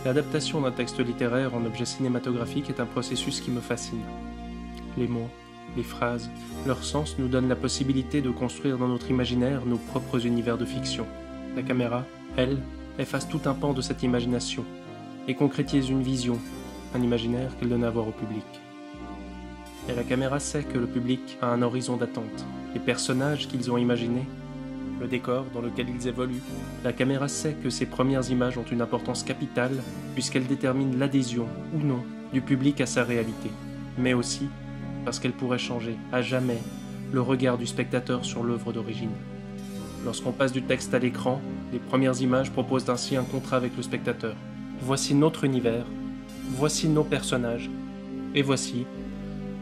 L'adaptation d'un texte littéraire en objet cinématographique est un processus qui me fascine. Les mots, les phrases, leur sens nous donnent la possibilité de construire dans notre imaginaire nos propres univers de fiction. La caméra, elle, efface tout un pan de cette imagination et concrétise une vision, un imaginaire qu'elle donne à voir au public. Et la caméra sait que le public a un horizon d'attente, les personnages qu'ils ont imaginés, le décor dans lequel ils évoluent. La caméra sait que ces premières images ont une importance capitale puisqu'elles déterminent l'adhésion ou non du public à sa réalité, mais aussi parce qu'elles pourraient changer à jamais le regard du spectateur sur l'œuvre d'origine. Lorsqu'on passe du texte à l'écran, les premières images proposent ainsi un contrat avec le spectateur. Voici notre univers, voici nos personnages, et voici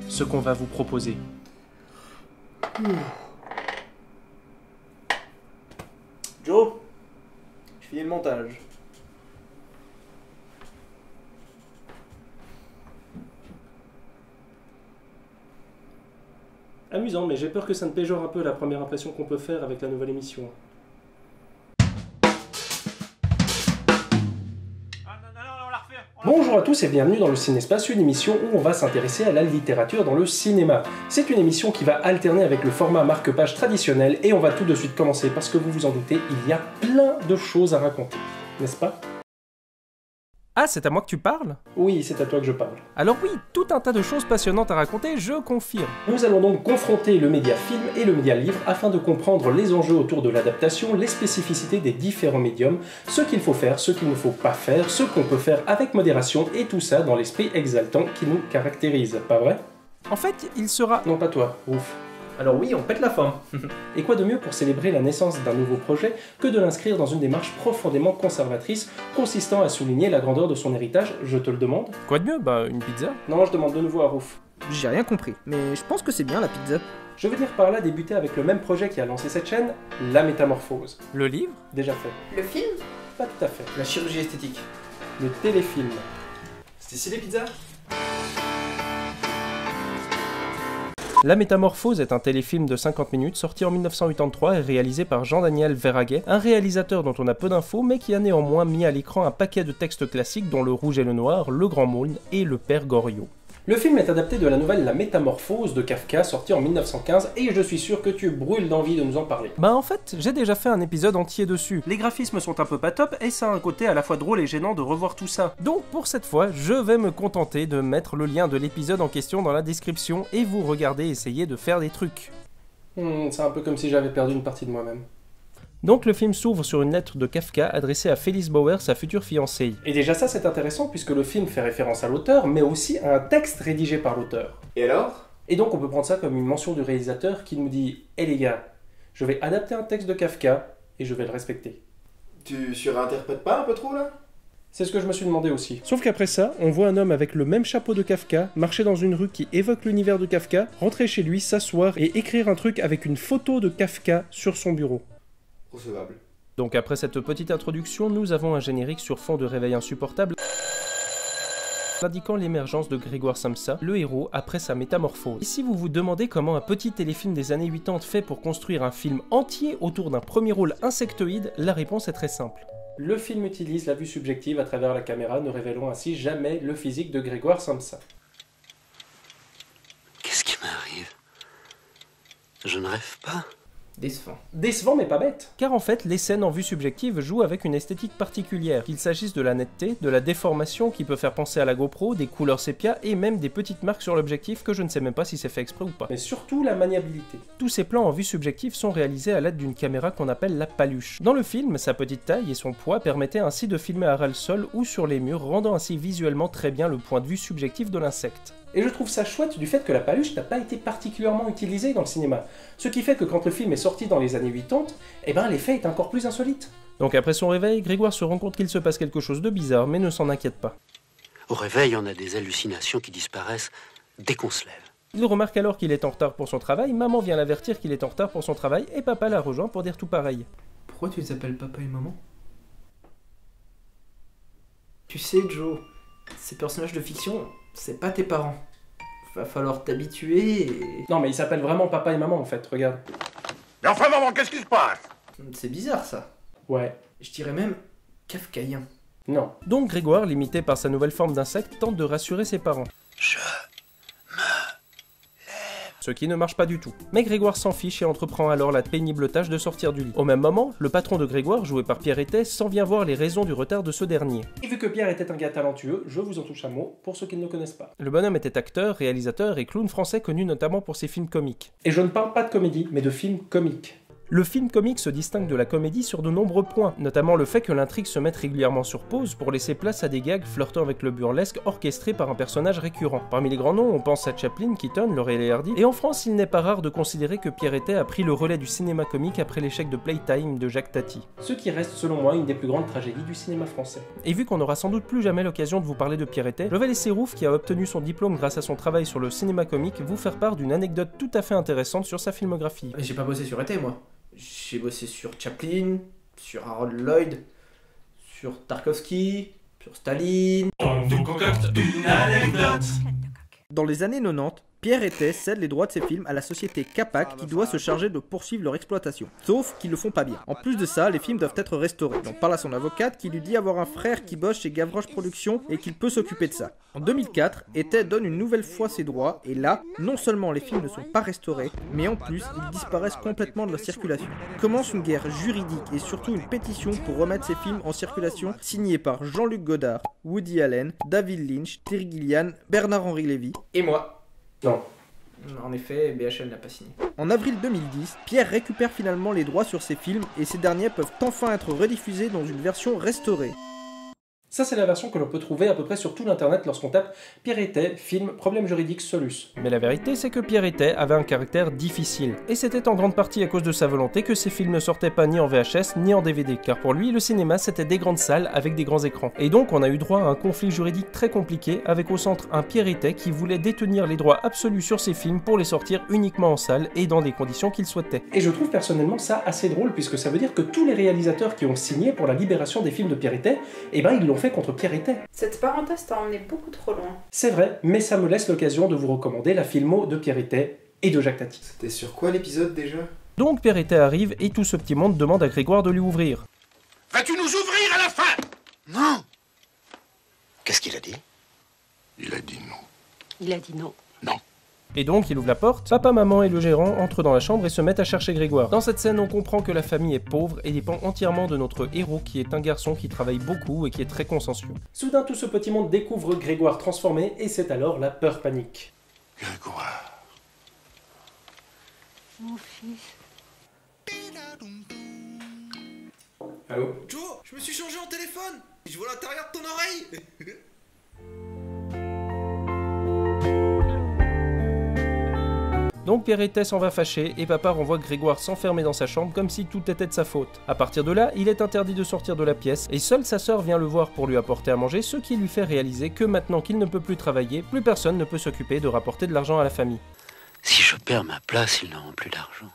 ce qu'on va vous proposer. Joe, je finis le montage. Amusant, mais j'ai peur que ça ne péjore un peu la première impression qu'on peut faire avec la nouvelle émission. Bonjour à tous et bienvenue dans le Cinespace, une émission où on va s'intéresser à la littérature dans le cinéma. C'est une émission qui va alterner avec le format marque-page traditionnel et on va tout de suite commencer parce que vous vous en doutez, il y a plein de choses à raconter, n'est-ce pas ? Ah, c'est à moi que tu parles ? Oui, c'est à toi que je parle. Alors oui, tout un tas de choses passionnantes à raconter, je confirme. Nous allons donc confronter le média film et le média livre afin de comprendre les enjeux autour de l'adaptation, les spécificités des différents médiums, ce qu'il faut faire, ce qu'il ne faut pas faire, ce qu'on peut faire avec modération et tout ça dans l'esprit exaltant qui nous caractérise, pas vrai ? En fait, il sera... Non, pas toi, ouf. Alors oui, on pète la forme. Et quoi de mieux pour célébrer la naissance d'un nouveau projet que de l'inscrire dans une démarche profondément conservatrice, consistant à souligner la grandeur de son héritage, je te le demande. Quoi de mieux ? Bah, une pizza ? Non, je demande de nouveau à Rouf. J'ai rien compris, mais je pense que c'est bien la pizza. Je veux dire par là débuter avec le même projet qui a lancé cette chaîne, La Métamorphose. Le livre ? Déjà fait. Le film ? Pas tout à fait. La chirurgie esthétique. Le téléfilm. C'était ici les pizzas ? La Métamorphose est un téléfilm de 50 minutes sorti en 1983 et réalisé par Jean-Daniel Verhaeghe, un réalisateur dont on a peu d'infos mais qui a néanmoins mis à l'écran un paquet de textes classiques dont Le Rouge et le Noir, Le Grand Maulne et Le Père Goriot. Le film est adapté de la nouvelle La Métamorphose de Kafka, sortie en 1915, et je suis sûr que tu brûles d'envie de nous en parler. Bah en fait, j'ai déjà fait un épisode entier dessus. Les graphismes sont un peu pas top, et ça a un côté à la fois drôle et gênant de revoir tout ça. Donc pour cette fois, je vais me contenter de mettre le lien de l'épisode en question dans la description, et vous regardez essayer de faire des trucs. C'est un peu comme si j'avais perdu une partie de moi-même. Donc le film s'ouvre sur une lettre de Kafka adressée à Felice Bauer, sa future fiancée. Et déjà ça c'est intéressant puisque le film fait référence à l'auteur, mais aussi à un texte rédigé par l'auteur. Et alors ? Et donc on peut prendre ça comme une mention du réalisateur qui nous dit « Eh les gars, je vais adapter un texte de Kafka et je vais le respecter. » Tu surinterprètes pas un peu trop là ? C'est ce que je me suis demandé aussi. Sauf qu'après ça, on voit un homme avec le même chapeau de Kafka, marcher dans une rue qui évoque l'univers de Kafka, rentrer chez lui, s'asseoir et écrire un truc avec une photo de Kafka sur son bureau. Recevable. Donc après cette petite introduction, nous avons un générique sur fond de réveil insupportable indiquant l'émergence de Grégoire Samsa, le héros après sa métamorphose. Et si vous vous demandez comment un petit téléfilm des années 80 fait pour construire un film entier autour d'un premier rôle insectoïde, la réponse est très simple. Le film utilise la vue subjective à travers la caméra, ne révélant ainsi jamais le physique de Grégoire Samsa. Qu'est-ce qui m'arrive ? Je ne rêve pas. Décevant. Décevant mais pas bête. Car en fait, les scènes en vue subjective jouent avec une esthétique particulière, qu'il s'agisse de la netteté, de la déformation qui peut faire penser à la GoPro, des couleurs sépia et même des petites marques sur l'objectif que je ne sais même pas si c'est fait exprès ou pas. Mais surtout la maniabilité. Tous ces plans en vue subjective sont réalisés à l'aide d'une caméra qu'on appelle la paluche. Dans le film, sa petite taille et son poids permettaient ainsi de filmer à ras le sol ou sur les murs, rendant ainsi visuellement très bien le point de vue subjectif de l'insecte. Et je trouve ça chouette du fait que la paluche n'a pas été particulièrement utilisée dans le cinéma. Ce qui fait que quand le film est sorti dans les années 80, eh ben l'effet est encore plus insolite. Donc après son réveil, Grégoire se rend compte qu'il se passe quelque chose de bizarre, mais ne s'en inquiète pas. Au réveil, on a des hallucinations qui disparaissent dès qu'on se lève. Il remarque alors qu'il est en retard pour son travail, maman vient l'avertir qu'il est en retard pour son travail, et papa la rejoint pour dire tout pareil. Pourquoi tu les appelles papa et maman ? Tu sais, Joe, ces personnages de fiction, c'est pas tes parents. Va falloir t'habituer et... Non mais ils s'appellent vraiment papa et maman en fait, regarde. Mais enfin maman, qu'est-ce qui se passe ? C'est bizarre ça. Ouais. Je dirais même kafkaïen. Non. Donc Grégoire, limité par sa nouvelle forme d'insecte, tente de rassurer ses parents. Ce qui ne marche pas du tout. Mais Grégoire s'en fiche et entreprend alors la pénible tâche de sortir du lit. Au même moment, le patron de Grégoire, joué par Pierre Étais, s'en vient voir les raisons du retard de ce dernier. Et vu que Pierre était un gars talentueux, je vous en touche un mot pour ceux qui ne le connaissent pas. Le bonhomme était acteur, réalisateur et clown français connu notamment pour ses films comiques. Et je ne parle pas de comédie, mais de films comiques. Le film comique se distingue de la comédie sur de nombreux points, notamment le fait que l'intrigue se mette régulièrement sur pause pour laisser place à des gags flirtant avec le burlesque orchestrés par un personnage récurrent. Parmi les grands noms, on pense à Chaplin, Keaton, Laurel et Hardy, et en France, il n'est pas rare de considérer que Pierre Étais a pris le relais du cinéma comique après l'échec de Playtime de Jacques Tati. Ce qui reste selon moi une des plus grandes tragédies du cinéma français. Et vu qu'on n'aura sans doute plus jamais l'occasion de vous parler de Pierre Étais, je vais laisser Rouf, qui a obtenu son diplôme grâce à son travail sur le cinéma comique, vous faire part d'une anecdote tout à fait intéressante sur sa filmographie. J'ai pas bossé sur Étais, moi. J'ai bossé sur Chaplin, sur Harold Lloyd, sur Tarkovsky, sur Staline. On vous concocte une anecdote. Dans les années 90, Pierre Étais cède les droits de ses films à la société Capac qui doit se charger de poursuivre leur exploitation. Sauf qu'ils le font pas bien. En plus de ça, les films doivent être restaurés. Il en parle à son avocate qui lui dit avoir un frère qui bosse chez Gavroche Productions et qu'il peut s'occuper de ça. En 2004, Étais donne une nouvelle fois ses droits et là, non seulement les films ne sont pas restaurés, mais en plus, ils disparaissent complètement de la circulation. Commence une guerre juridique et surtout une pétition pour remettre ces films en circulation signée par Jean-Luc Godard, Woody Allen, David Lynch, Terry Gilliam, Bernard-Henri Lévy. Et moi. Non. En effet, BHL n'a pas signé. En avril 2010, Pierre récupère finalement les droits sur ces films et ces derniers peuvent enfin être rediffusés dans une version restaurée. Ça, c'est la version que l'on peut trouver à peu près sur tout l'internet lorsqu'on tape Pierre Étais, film, problème juridique, Solus. Mais la vérité, c'est que Pierre Étais avait un caractère difficile. Et c'était en grande partie à cause de sa volonté que ses films ne sortaient pas ni en VHS ni en DVD. Car pour lui, le cinéma, c'était des grandes salles avec des grands écrans. Et donc, on a eu droit à un conflit juridique très compliqué, avec au centre un Pierre Étais qui voulait détenir les droits absolus sur ses films pour les sortir uniquement en salle et dans des conditions qu'il souhaitait. Et je trouve personnellement ça assez drôle, puisque ça veut dire que tous les réalisateurs qui ont signé pour la libération des films de Pierre Étais, eh ben ils l'ont fait contre Pierre Étais. Cette parenthèse t'a emmené beaucoup trop loin. C'est vrai, mais ça me laisse l'occasion de vous recommander la filmo de Pierre Étais et de Jacques Tati. C'était sur quoi l'épisode déjà? Donc Pierre Étais arrive et tout ce petit monde demande à Grégoire de lui ouvrir. Vas-tu nous ouvrir à la fin? Non. Qu'est-ce qu'il a dit? Il a dit non. Il a dit non. Non. Et donc il ouvre la porte, papa, maman et le gérant entrent dans la chambre et se mettent à chercher Grégoire. Dans cette scène, on comprend que la famille est pauvre et dépend entièrement de notre héros qui est un garçon qui travaille beaucoup et qui est très consciencieux. Soudain, tout ce petit monde découvre Grégoire transformé et c'est alors la peur panique. Grégoire. Mon fils. Allô? Joe, je me suis changé en téléphone. Je vois l'intérieur de ton oreille. Donc Pierre Étais s'en va fâché et papa renvoie Grégoire s'enfermer dans sa chambre comme si tout était de sa faute. À partir de là, il est interdit de sortir de la pièce et seule sa sœur vient le voir pour lui apporter à manger, ce qui lui fait réaliser que maintenant qu'il ne peut plus travailler, plus personne ne peut s'occuper de rapporter de l'argent à la famille. Si je perds ma place, ils n'auront plus d'argent.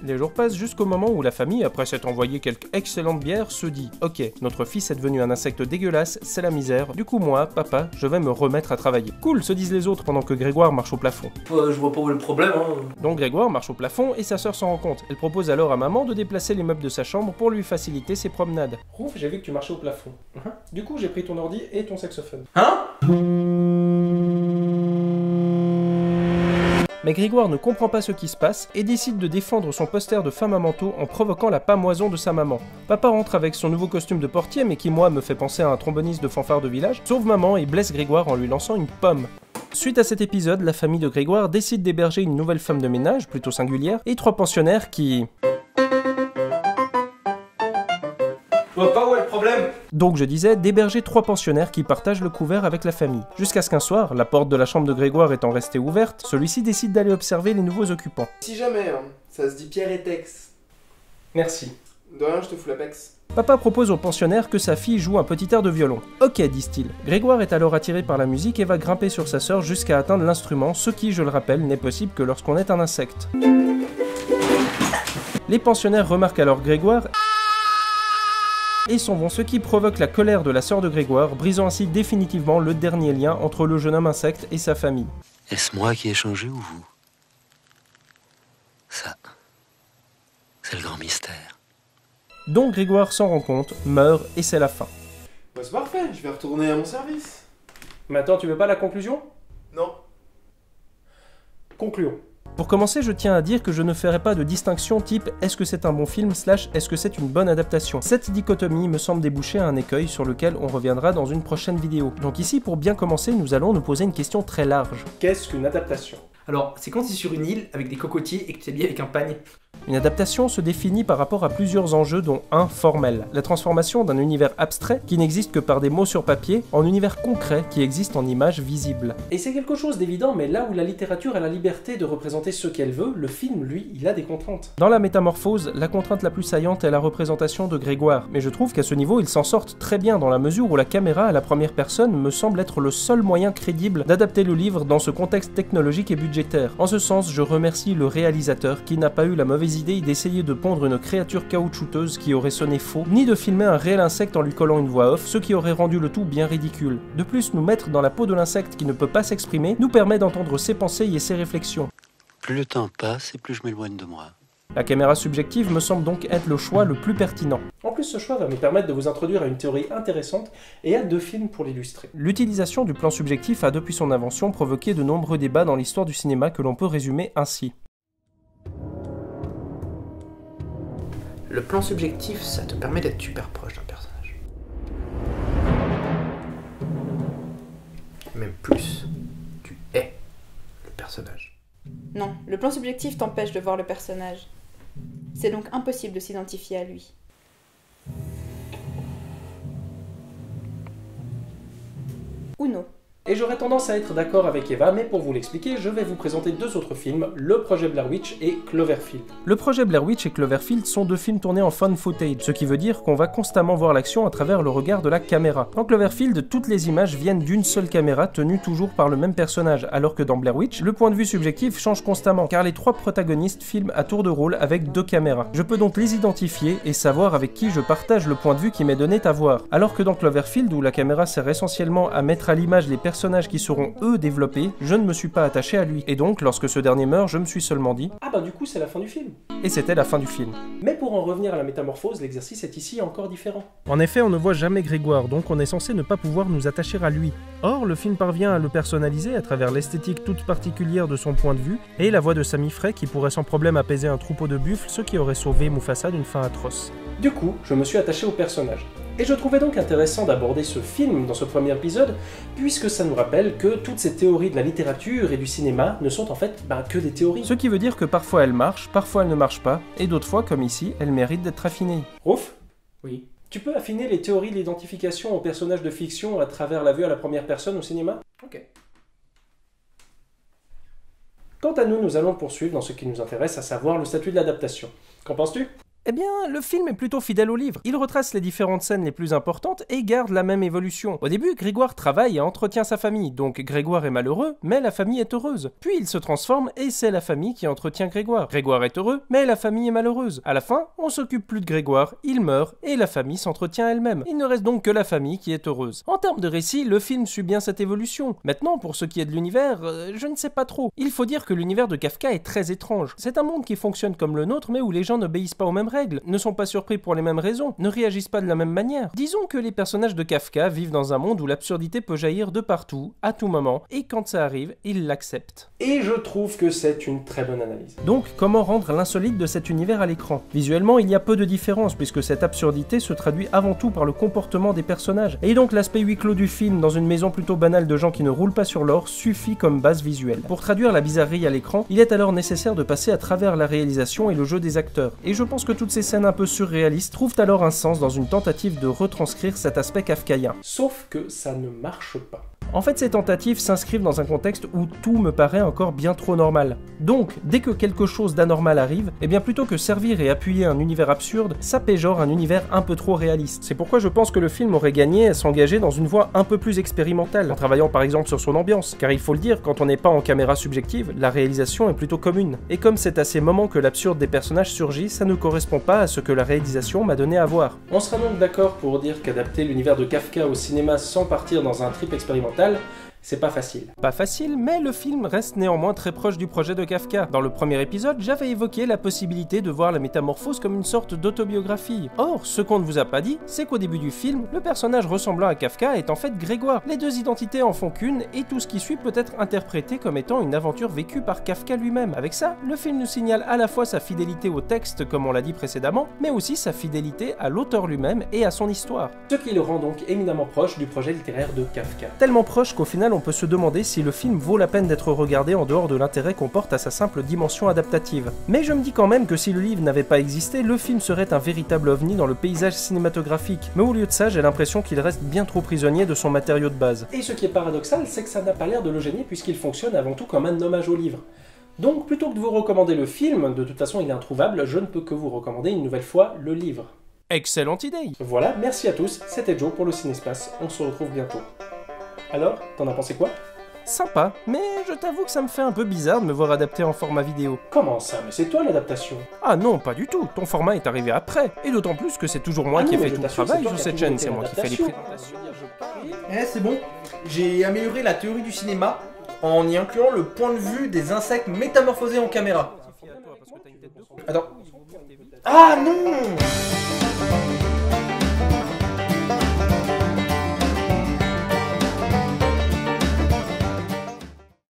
Les jours passent jusqu'au moment où la famille, après s'être envoyé quelques excellentes bières, se dit « Ok, notre fils est devenu un insecte dégueulasse, c'est la misère, du coup moi, papa, je vais me remettre à travailler. » Cool, se disent les autres pendant que Grégoire marche au plafond. Je vois pas où est le problème, hein. Donc Grégoire marche au plafond et sa sœur s'en rend compte. Elle propose alors à maman de déplacer les meubles de sa chambre pour lui faciliter ses promenades. Rouf, j'ai vu que tu marchais au plafond. Du coup, j'ai pris ton ordi et ton saxophone. Hein? Mais Grégoire ne comprend pas ce qui se passe et décide de défendre son poster de femme à manteau en provoquant la pâmoison de sa maman. Papa rentre avec son nouveau costume de portier mais qui moi me fait penser à un tromboniste de fanfare de village, sauve maman et blesse Grégoire en lui lançant une pomme. Suite à cet épisode, la famille de Grégoire décide d'héberger une nouvelle femme de ménage, plutôt singulière, et 3 pensionnaires qui... Je vois pas où est le problème. Donc je disais, d'héberger 3 pensionnaires qui partagent le couvert avec la famille. Jusqu'à ce qu'un soir, la porte de la chambre de Grégoire étant restée ouverte, celui-ci décide d'aller observer les nouveaux occupants. Si jamais, hein, ça se dit Pierre Étex. Merci. De rien, je te fous la pex. Papa propose aux pensionnaires que sa fille joue un petit air de violon. Ok, disent-ils. Grégoire est alors attiré par la musique et va grimper sur sa sœur jusqu'à atteindre l'instrument, ce qui, je le rappelle, n'est possible que lorsqu'on est un insecte. Les pensionnaires remarquent alors Grégoire et s'en vont, ce qui provoque la colère de la sœur de Grégoire, brisant ainsi définitivement le dernier lien entre le jeune homme insecte et sa famille. Est-ce moi qui ai changé ou vous? Ça, c'est le grand mystère. Donc Grégoire s'en rend compte, meurt et c'est la fin. Bah c'est parfait. je vais retourner à mon service. Mais attends, tu veux pas la conclusion? Non. Concluons. Pour commencer, je tiens à dire que je ne ferai pas de distinction type est-ce que c'est un bon film / est-ce que c'est une bonne adaptation. Cette dichotomie me semble déboucher à un écueil sur lequel on reviendra dans une prochaine vidéo. Donc ici, pour bien commencer, nous allons nous poser une question très large. Qu'est-ce qu'une adaptation? Alors, c'est quand tu es sur une île avec des cocotiers et que tu t'habilles avec un panier. Une adaptation se définit par rapport à plusieurs enjeux dont un formel, la transformation d'un univers abstrait qui n'existe que par des mots sur papier en univers concret qui existe en images visibles. Et c'est quelque chose d'évident, mais là où la littérature a la liberté de représenter ce qu'elle veut, le film, lui, il a des contraintes. Dans la Métamorphose, la contrainte la plus saillante est la représentation de Grégoire, mais je trouve qu'à ce niveau, ils s'en sortent très bien dans la mesure où la caméra à la première personne me semble être le seul moyen crédible d'adapter le livre dans ce contexte technologique et budgétaire. En ce sens, je remercie le réalisateur qui n'a pas eu la mauvaise idée d'essayer de pondre une créature caoutchouteuse qui aurait sonné faux, ni de filmer un réel insecte en lui collant une voix off, ce qui aurait rendu le tout bien ridicule. De plus, nous mettre dans la peau de l'insecte qui ne peut pas s'exprimer nous permet d'entendre ses pensées et ses réflexions. Plus le temps passe et plus je m'éloigne de moi. La caméra subjective me semble donc être le choix le plus pertinent. En plus, ce choix va me permettre de vous introduire à une théorie intéressante et à 2 films pour l'illustrer. L'utilisation du plan subjectif a depuis son invention provoqué de nombreux débats dans l'histoire du cinéma que l'on peut résumer ainsi. Le plan subjectif, ça te permet d'être super proche d'un personnage. Même plus, tu es le personnage. Non, le plan subjectif t'empêche de voir le personnage. C'est donc impossible de s'identifier à lui. Uno. Et j'aurais tendance à être d'accord avec Eva, mais pour vous l'expliquer, je vais vous présenter 2 autres films, Le Projet Blair Witch et Cloverfield. Le Projet Blair Witch et Cloverfield sont 2 films tournés en found footage, ce qui veut dire qu'on va constamment voir l'action à travers le regard de la caméra. Dans Cloverfield, toutes les images viennent d'une seule caméra tenue toujours par le même personnage, alors que dans Blair Witch, le point de vue subjectif change constamment, car les 3 protagonistes filment à tour de rôle avec 2 caméras. Je peux donc les identifier et savoir avec qui je partage le point de vue qui m'est donné à voir. Alors que dans Cloverfield, où la caméra sert essentiellement à mettre à l'image les personnages qui seront eux développés, je ne me suis pas attaché à lui. Et donc, lorsque ce dernier meurt, je me suis seulement dit « Ah bah du coup c'est la fin du film !» Et c'était la fin du film. Mais pour en revenir à la métamorphose, l'exercice est ici encore différent. En effet, on ne voit jamais Grégoire, donc on est censé ne pas pouvoir nous attacher à lui. Or, le film parvient à le personnaliser à travers l'esthétique toute particulière de son point de vue, et la voix de Sami Frey qui pourrait sans problème apaiser un troupeau de buffles, ce qui aurait sauvé Mufasa d'une fin atroce. Du coup, je me suis attaché au personnage. Et je trouvais donc intéressant d'aborder ce film dans ce premier épisode, puisque ça nous rappelle que toutes ces théories de la littérature et du cinéma ne sont en fait que des théories. Ce qui veut dire que parfois elles marchent, parfois elles ne marchent pas, et d'autres fois, comme ici, elles méritent d'être affinées. Ouf ? Oui. Tu peux affiner les théories de l'identification aux personnages de fiction à travers la vue à la première personne au cinéma ? Ok. Quant à nous, nous allons poursuivre dans ce qui nous intéresse, à savoir le statut de l'adaptation. Qu'en penses-tu ? Eh bien, le film est plutôt fidèle au livre. Il retrace les différentes scènes les plus importantes et garde la même évolution. Au début, Grégoire travaille et entretient sa famille, donc Grégoire est malheureux, mais la famille est heureuse. Puis il se transforme et c'est la famille qui entretient Grégoire. Grégoire est heureux, mais la famille est malheureuse. À la fin, on s'occupe plus de Grégoire, il meurt et la famille s'entretient elle-même. Il ne reste donc que la famille qui est heureuse. En termes de récit, le film suit bien cette évolution. Maintenant, pour ce qui est de l'univers, je ne sais pas trop. Il faut dire que l'univers de Kafka est très étrange. C'est un monde qui fonctionne comme le nôtre, mais où les gens n'obéissent pas aux mêmes règles, ne sont pas surpris pour les mêmes raisons, ne réagissent pas de la même manière. Disons que les personnages de Kafka vivent dans un monde où l'absurdité peut jaillir de partout, à tout moment, et quand ça arrive, ils l'acceptent. Et je trouve que c'est une très bonne analyse. Donc, comment rendre l'insolite de cet univers à l'écran ? Visuellement, il y a peu de différence, puisque cette absurdité se traduit avant tout par le comportement des personnages. Et donc l'aspect huis clos du film, dans une maison plutôt banale de gens qui ne roulent pas sur l'or, suffit comme base visuelle. Pour traduire la bizarrerie à l'écran, il est alors nécessaire de passer à travers la réalisation et le jeu des acteurs. Et je pense que toutes ces scènes un peu surréalistes trouvent alors un sens dans une tentative de retranscrire cet aspect kafkaïen. Sauf que ça ne marche pas. En fait, ces tentatives s'inscrivent dans un contexte où tout me paraît encore bien trop normal. Donc, dès que quelque chose d'anormal arrive, eh bien plutôt que servir et appuyer un univers absurde, ça péjore un univers un peu trop réaliste. C'est pourquoi je pense que le film aurait gagné à s'engager dans une voie un peu plus expérimentale, en travaillant par exemple sur son ambiance, car il faut le dire, quand on n'est pas en caméra subjective, la réalisation est plutôt commune. Et comme c'est à ces moments que l'absurde des personnages surgit, ça ne correspond pas à ce que la réalisation m'a donné à voir. On sera donc d'accord pour dire qu'adapter l'univers de Kafka au cinéma sans partir dans un trip expérimental, C'est pas facile. Pas facile, mais le film reste néanmoins très proche du projet de Kafka. Dans le premier épisode, j'avais évoqué la possibilité de voir la métamorphose comme une sorte d'autobiographie. Or, ce qu'on ne vous a pas dit, c'est qu'au début du film, le personnage ressemblant à Kafka est en fait Grégoire. Les deux identités en font qu'une, et tout ce qui suit peut être interprété comme étant une aventure vécue par Kafka lui-même. Avec ça, le film nous signale à la fois sa fidélité au texte, comme on l'a dit précédemment, mais aussi sa fidélité à l'auteur lui-même et à son histoire. Ce qui le rend donc éminemment proche du projet littéraire de Kafka. Tellement proche qu'au final, on peut se demander si le film vaut la peine d'être regardé en dehors de l'intérêt qu'on porte à sa simple dimension adaptative. Mais je me dis quand même que si le livre n'avait pas existé, le film serait un véritable ovni dans le paysage cinématographique. Mais au lieu de ça, j'ai l'impression qu'il reste bien trop prisonnier de son matériau de base. Et ce qui est paradoxal, c'est que ça n'a pas l'air de le gêner puisqu'il fonctionne avant tout comme un hommage au livre. Donc plutôt que de vous recommander le film, de toute façon il est introuvable, je ne peux que vous recommander une nouvelle fois le livre. Excellente idée! Voilà, merci à tous, c'était Joe pour le Cinespace, on se retrouve bientôt. Alors, t'en as pensé quoi? Sympa, mais je t'avoue que ça me fait un peu bizarre de me voir adapté en format vidéo. Comment ça? Mais c'est toi l'adaptation. Ah non, pas du tout, ton format est arrivé après. Et d'autant plus que c'est toujours moi qui ai fait tout le travail sur cette chaîne, c'est moi qui fais les présentations. C'est bon, j'ai amélioré la théorie du cinéma en y incluant le point de vue des insectes métamorphosés en caméra. Attends. Ah non!